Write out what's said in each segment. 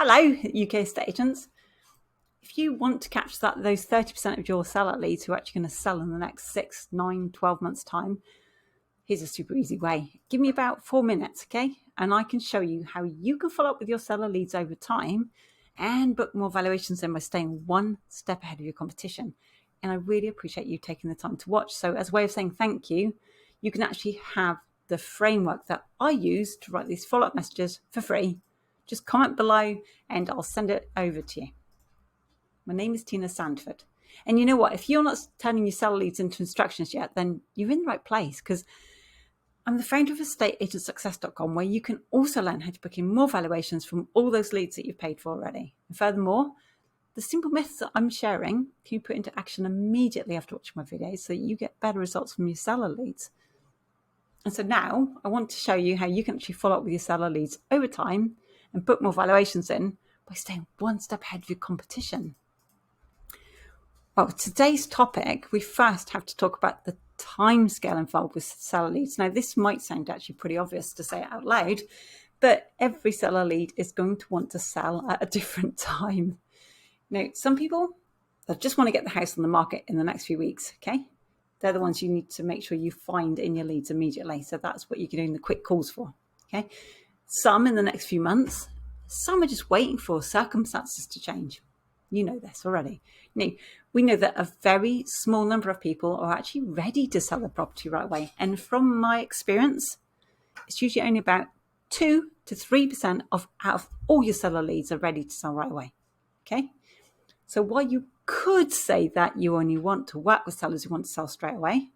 Hello, UK estate agents. If you want to capture those 30% of your seller leads who are actually going to sell in the next 6, 9, 12 months' time, here's a super easy way. Give me about 4 minutes, okay? And I can show you how you can follow up with your seller leads over time and book more valuations in by staying one step ahead of your competition. And I really appreciate you taking the time to watch. So as a way of saying thank you, you can actually have the framework that I use to write these follow-up messages for free. Just comment below and I'll send it over to you. My name is Tina Sandford. And you know what? If you're not turning your seller leads into instructions yet, then you're in the right place, because I'm the founder of estateagentsuccess.com, where you can also learn how to book in more valuations from all those leads that you've paid for already. And furthermore, the simple myths that I'm sharing can you put into action immediately after watching my videos so that you get better results from your seller leads. And so now I want to show you how you can actually follow up with your seller leads over time and book more valuations in by staying one step ahead of your competition. Well, today's topic, we first have to talk about the time scale involved with seller leads. Now, this might sound actually pretty obvious to say it out loud, but every seller lead is going to want to sell at a different time. Now, some people, they just want to get the house on the market in the next few weeks, okay? They're the ones you need to make sure you find in your leads immediately. So that's what you're doing the quick calls for, okay? Some in the next few months, some are just waiting for circumstances to change. You know this already. Now, we know that a very small number of people are actually ready to sell their property right away. And from my experience, it's usually only about 2 to 3% out of all your seller leads are ready to sell right away. Okay? So while you could say that you only want to work with sellers who want to sell straight away,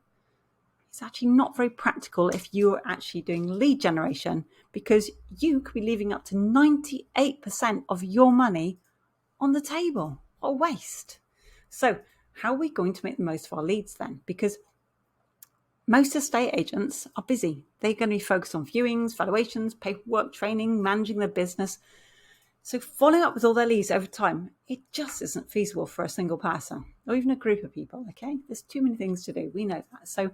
it's actually not very practical if you're actually doing lead generation, because you could be leaving up to 98% of your money on the table. What a waste. So how are we going to make the most of our leads then? Because most estate agents are busy. They're going to be focused on viewings, valuations, paperwork, training, managing their business. So following up with all their leads over time, it just isn't feasible for a single person or even a group of people, okay? There's too many things to do. We know that. So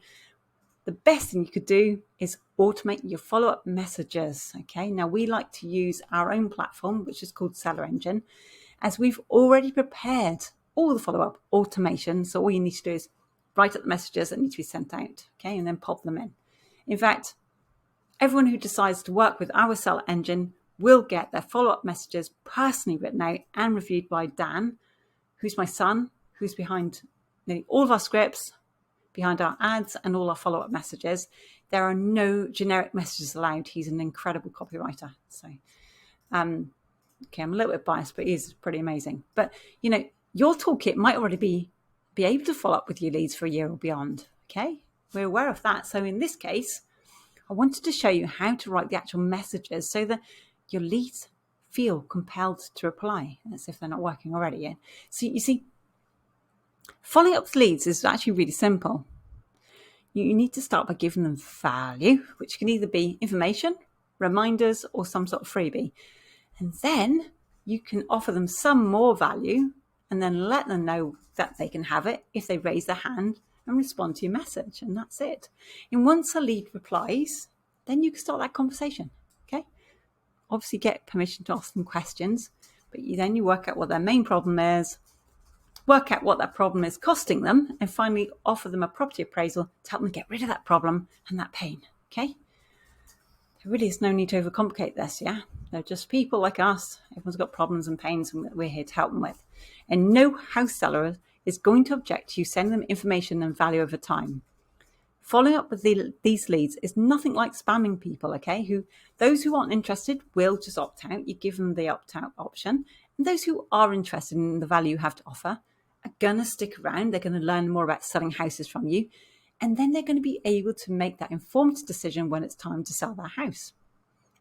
the best thing you could do is automate your follow-up messages, okay? Now, we like to use our own platform, which is called Seller Engine, as we've already prepared all the follow-up automation. So all you need to do is write up the messages that need to be sent out, okay, and then pop them in. In fact, everyone who decides to work with our Seller Engine will get their follow-up messages personally written out and reviewed by Dan, who's my son, who's behind nearly all of our scripts, behind our ads and all our follow-up messages. There are no generic messages allowed. He's an incredible copywriter. So, okay, I'm a little bit biased, but he's pretty amazing. But, you know, your toolkit might already be able to follow up with your leads for a year or beyond, okay? We're aware of that. So in this case, I wanted to show you how to write the actual messages so that your leads feel compelled to reply, as if they're not working already yet. So you see, following up with leads is actually really simple. You need to start by giving them value, which can either be information, reminders, or some sort of freebie. And then you can offer them some more value and then let them know that they can have it if they raise their hand and respond to your message. And that's it. And once a lead replies, then you can start that conversation, okay? Obviously get permission to ask them questions, but then you work out what their main problem is, work out what that problem is costing them, and finally offer them a property appraisal to help them get rid of that problem and that pain, okay? There really is no need to overcomplicate this, yeah? They're just people like us. Everyone's got problems and pains, and we're here to help them with. And no house seller is going to object to you sending them information and value over time. Following up with these leads is nothing like spamming people, okay? Those who aren't interested will just opt out. You give them the opt-out option. And those who are interested in the value you have to offer are going to stick around. They're going to learn more about selling houses from you. And then they're going to be able to make that informed decision when it's time to sell their house.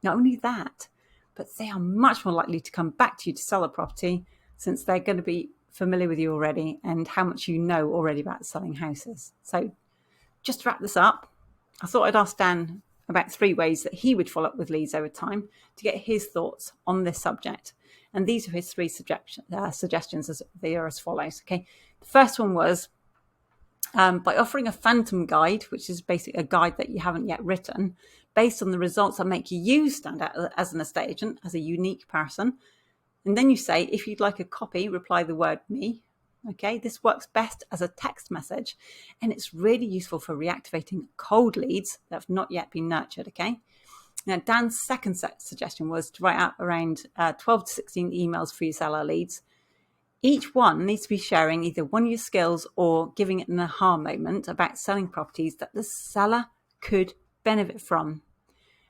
Not only that, but they are much more likely to come back to you to sell a property, since they're going to be familiar with you already and how much you know already about selling houses. So just to wrap this up, I thought I'd ask Dan about 3 ways that he would follow up with leads over time to get his thoughts on this subject. And these are his 3 suggestions. They are as follows. Okay, the first one was by offering a phantom guide, which is basically a guide that you haven't yet written, based on the results that make you stand out as an estate agent, as a unique person. And then you say, if you'd like a copy, reply the word me. Okay, this works best as a text message, and it's really useful for reactivating cold leads that have not yet been nurtured. Okay. Now, Dan's second suggestion was to write out around 12 to 16 emails for your seller leads. Each one needs to be sharing either one of your skills or giving it an aha moment about selling properties that the seller could benefit from.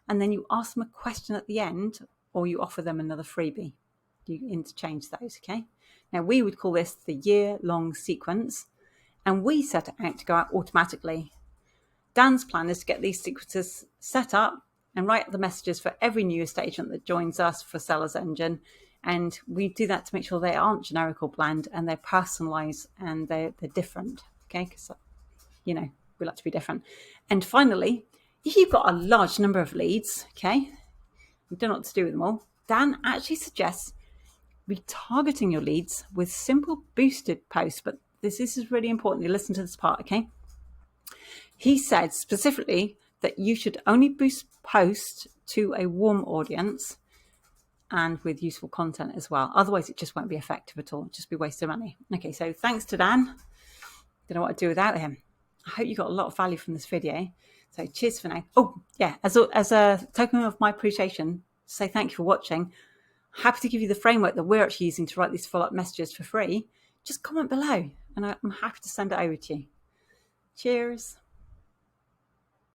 And then you ask them a question at the end, or you offer them another freebie. You interchange those, okay? Now, we would call this the year-long sequence, and we set it out to go out automatically. Dan's plan is to get these sequences set up and write the messages for every new estate agent that joins us for Sellers Engine. And we do that to make sure they aren't generic or bland, and they're personalised and they're different, okay? Because, we like to be different. And finally, if you've got a large number of leads, okay, you don't know what to do with them all, Dan actually suggests retargeting your leads with simple boosted posts. But this is really important. You listen to this part, okay? He said specifically that you should only boost posts to a warm audience and with useful content as well. Otherwise, it just won't be effective at all. It'll just be wasted money. Okay, so thanks to Dan. Don't know what I'd do without him. I hope you got a lot of value from this video. So cheers for now. Oh, yeah, as a token of my appreciation, say thank you for watching. Happy to give you the framework that we're actually using to write these follow-up messages for free. Just comment below and I'm happy to send it over to you. Cheers.